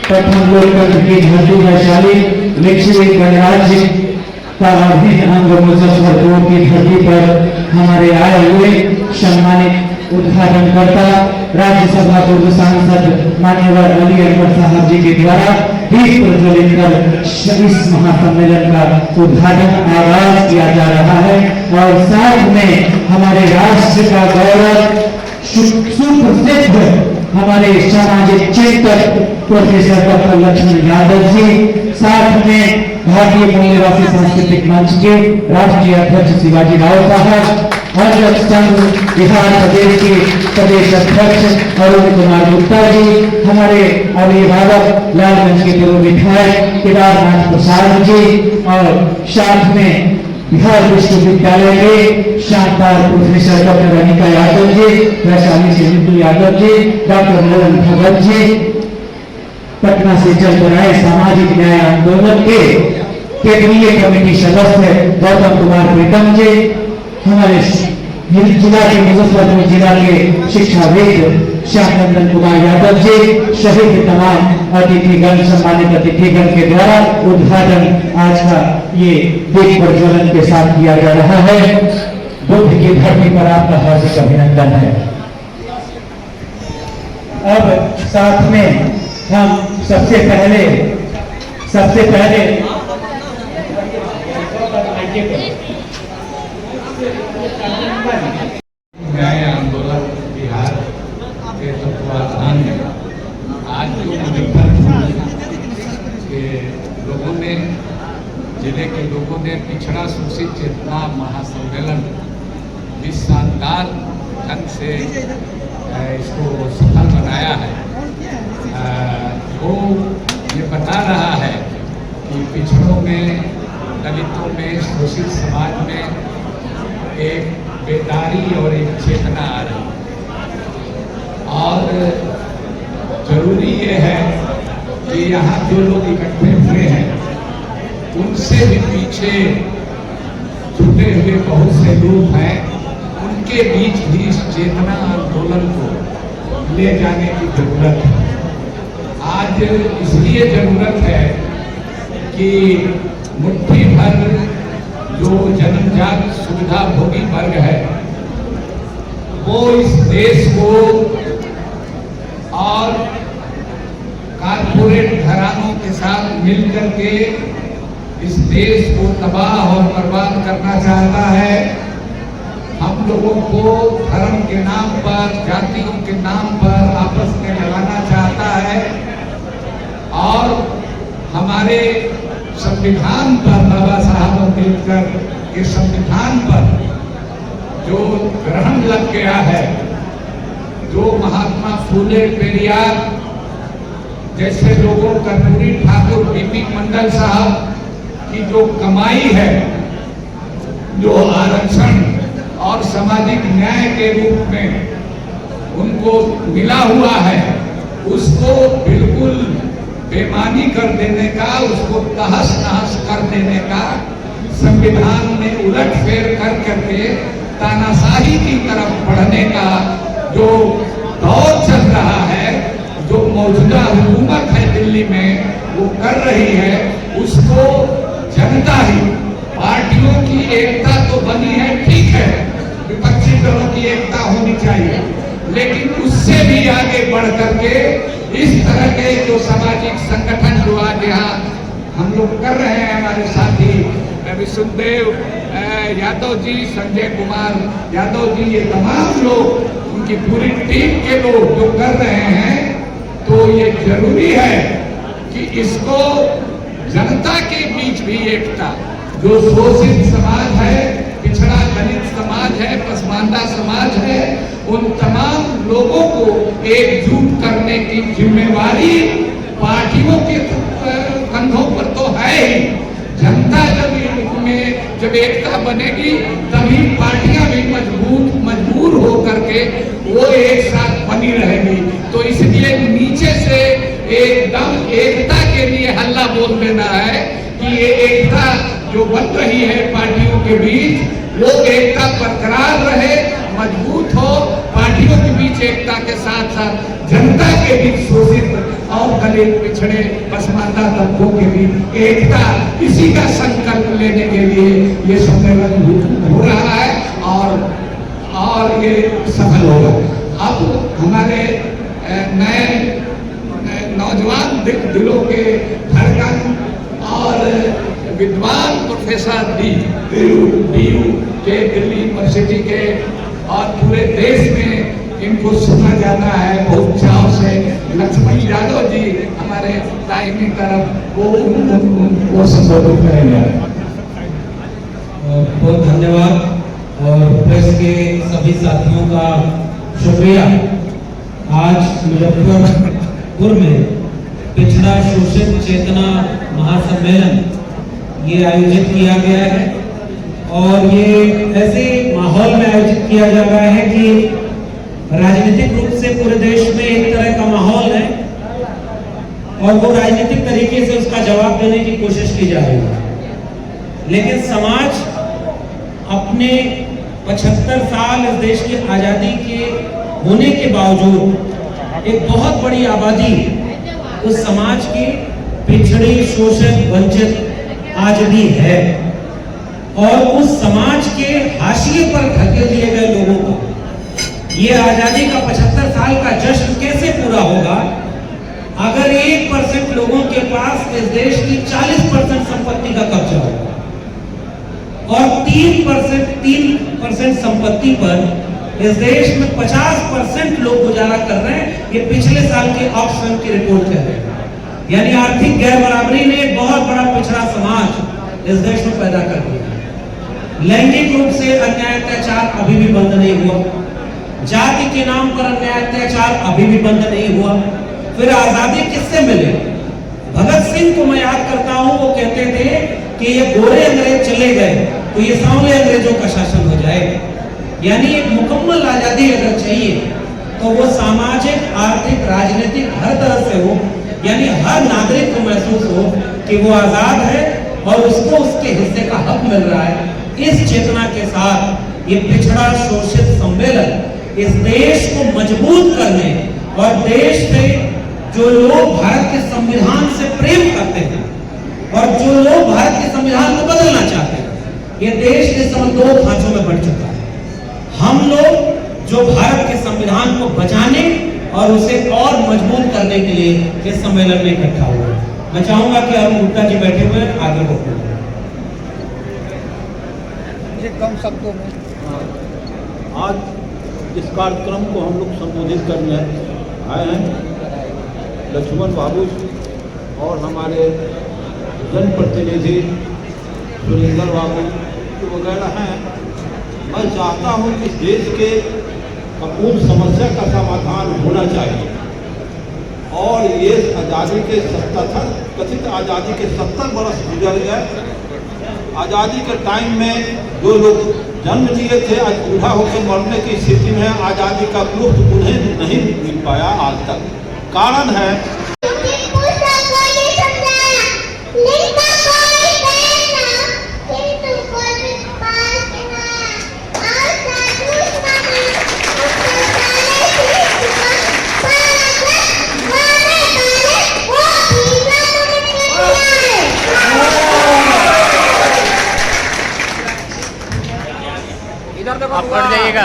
प्रथम लोकतंत्र की धरती वैशाली लिच्छवी गणराज्य का अभिन्न अंग मुजफ्फरपुर की धरती पर हमारे आए हुए सम्मानित उद्घाटनकर्ता राज्यसभा पूर्व सांसद मान्यवर अली अकबर साहब जी के द्वारा दीप प्रज्वलित कर इस महासम्मेलन का उद्घाटन आगाज किया जा रहा है और साथ में हमारे राष्ट्र का गौरव सुप्रसिद्ध हमारे सामाजिक चिंतक प्रोफेसर डॉक्टर लक्ष्मण यादव जी, साथ में भारतीय मूल्यवासी सांस्कृतिक मंच के राष्ट्रीय अध्यक्ष शिवाजी राव साहब, अध्यक्ष संघ बिहार प्रदेश के प्रदेश अध्यक्ष अरुण कुमार गुप्ता जी, हमारे अभिभावक लालगंज के पूर्व विधायक केदारनाथ प्रसाद जी और साथ में बिहार विश्वविद्यालय के शानदार प्रोफेसर डॉक्टर अनिका यादव जी, वैशाली से हिंदू यादव जी, डॉक्टर मोहन भगत जी, पटना से चल कर आए सामाजिक न्याय आंदोलन के केंद्रीय कमेटी सदस्य गौतम कुमार प्रीतम जी, हमारे जिला के मुजफ्फरपुर जिला के शिक्षाविद श्यामनंदन कुमार यादव जी सहित तमाम अतिथिगण सम्मानित अतिथिगण के द्वारा उद्घाटन आज का ये दीप प्रज्वलन के साथ किया जा रहा है। बुद्ध की धरती पर आपका हार्दिक अभिनंदन है। अब साथ में हम सबसे पहले न्याय आंदोलन बिहार के तत्वावधान में आज जो मुजफ्फरपुर के लोगों ने, जिले के लोगों ने पिछड़ा शोषित चेतना महासम्मेलन इस शानदार ढंग से इसको सफल बनाया है, वो ये बता रहा है कि पिछड़ों में, दलितों में, शोषित समाज में एक बेदारी और एक चेतना आ रही और जरूरी ये है कि यहाँ जो लोग इकट्ठे हुए हैं उनसे भी पीछे छूटे हुए बहुत से लोग हैं, उनके बीच भी इस चेतना आंदोलन को ले जाने की जरूरत है। आज इसलिए जरूरत है कि मुट्ठी भर जो जनजात सुविधा भोगी वर्ग है वो इस देश को और कारपोरेट घरानों के साथ मिलकर के इस देश को तबाह और बर्बाद करना चाहता है। हम लोगों को धर्म के नाम पर, जातियों के नाम पर आपस में लड़ाना चाहता है और हमारे संविधान पर, बाबा साहब अम्बेडकर के संविधान पर जो ग्रहण लग गया है, जो महात्मा फूले, पेरियार जैसे लोगों, कर्पूरी ठाकुर, बीपी मंडल साहब की जो कमाई है, जो आरक्षण और सामाजिक न्याय के रूप में उनको मिला हुआ है, उसको बिल्कुल बेमानी कर देने का, उसको तहस नहस कर देने का, संविधान में उलट फेर कर करके तानाशाही की तरफ बढ़ने का जो दौर चल रहा है, जो मौजूदा हुकूमत है दिल्ली में वो कर रही है, उसको जनता ही, पार्टियों की एकता तो बनी है, ठीक है, विपक्षी दलों की एकता होनी चाहिए, लेकिन उससे भी आगे बढ़ करके इस तरह के जो सामाजिक संगठन जो आज यहाँ हम लोग कर रहे हैं, हमारे साथी विष्णुदेव यादव जी, संजय कुमार यादव जी, ये तमाम लोग, उनकी पूरी टीम के लोग जो कर रहे हैं, तो ये जरूरी है कि इसको जनता के बीच भी एकता, जो शोषित समाज है, पिछड़ा दलित समाज है, पसमानदा समाज है, उन तमाम लोगों को एकजुट करने की जिम्मेवारी पार्टियों के कंधों पर तो है ही। जनता जब एकता बनेगी तभी पार्टियां भी मजबूर हो करके वो एक साथ बनी रहेगी। तो इसलिए नीचे से एकदम एकता के लिए हल्ला बोल देना है कि ये एकता जो बन रही है पार्टियों के बीच, वो एकता बरकरार रहे, मजबूत हो, पार्टियों के बीच एकता के साथ साथ जनता के बीच शोषित और दलित पिछड़े पसमानदा तबकों के बीच एकता, इसी का संकल्प लेने के लिए ये सम्मेलन हो रहा है और ये सफल होगा। अब हमारे नए नौजवान दिलों के धड़कन और विद्वान प्रोफेसर DU के दिल्ली यूनिवर्सिटी के और पूरे देश में इनको सुना जाता है बहुत चाव से। लक्ष्मण यादव जी हमारे दाहिनी तरफ वो संबोधित करेंगे। बहुत धन्यवाद और प्रेस के सभी साथियों का शुक्रिया। आज मुजफ्फरपुर में पिछड़ा शोषित चेतना महासम्मेलन ये आयोजित किया गया है और ये ऐसे माहौल में आयोजित किया जा रहा है कि राजनीतिक रूप से पूरे देश में एक तरह का माहौल है और वो राजनीतिक तरीके से उसका जवाब देने की कोशिश की जा रही है। लेकिन समाज अपने 75 साल इस देश की आजादी के होने के बावजूद एक बहुत बड़ी आबादी उस समाज की पिछड़ी, शोषित, वंचित आज भी है और उस समाज के हाशिए पर धकेल दिए गए लोगों को ये आजादी का 75 साल का जश्न कैसे पूरा होगा अगर 1% लोगों के पास इस देश की 40% संपत्ति का कब्जा होगा और 3% संपत्ति पर इस देश में 50% लोग गुजारा कर रहे हैं। ये पिछले साल के ऑक्सफैम की रिपोर्ट कह रहे हैं। यानी आर्थिक गैर बराबरी ने एक बहुत बड़ा पिछड़ा समाज इस देश में पैदा कर दिया। लैंगिक रूप से अन्याय अत्याचार अभी भी बंद नहीं हुआ, जाति के नाम पर अन्याय अत्याचार अभी भी बंद नहीं हुआ। फिर आजादी किससे मिले? भगत सिंह को मैं याद करता हूं, वो कहते थे कि ये गोरे अंग्रेज चले गए तो ये सांवले अंग्रेजों का शासन हो जाएगा। यानी एक मुकम्मल आजादी अगर चाहिए तो वो सामाजिक, आर्थिक, राजनीतिक हर तरह से हो, यानी हर नागरिक को महसूस हो कि वो आजाद है और उसको उसके हिस्से का हक मिल रहा है। इस चेतना के साथ ये पिछड़ा शोषित सम्मेलन इस देश को मजबूत करने और देश से जो लोग भारत के संविधान से प्रेम करते हैं और जो लोग भारत के संविधान को बदलना चाहते हैं, ये देश इस समय 2 खांचों में बढ़ चुका है। हम लोग जो भारत के संविधान को बचाने और उसे और मजबूत करने के लिए इस सम्मेलन में इकट्ठा हुए। मैं चाहूंगा कि अरुण गुप्ता जी बैठे हुए आगे बढ़ें। कम शब्दों में आज इस कार्यक्रम को हम लोग संबोधित करने आए हैं। लक्ष्मण बाबू और हमारे जनप्रतिनिधि सुरेंद्र बाबू वगैरह हैं। मैं चाहता हूं कि देश के पूर्ण समस्या का समाधान होना चाहिए और ये आज़ादी के 77 कथित आज़ादी के 70 वर्ष गुजर गए। आज़ादी के टाइम में जो लोग जन्म लिए थे आज बूढ़ा होकर मरने की स्थिति में आज़ादी का लुत्फ उन्हें नहीं मिल पाया आज तक। कारण है आप बढ़ जाइएगा।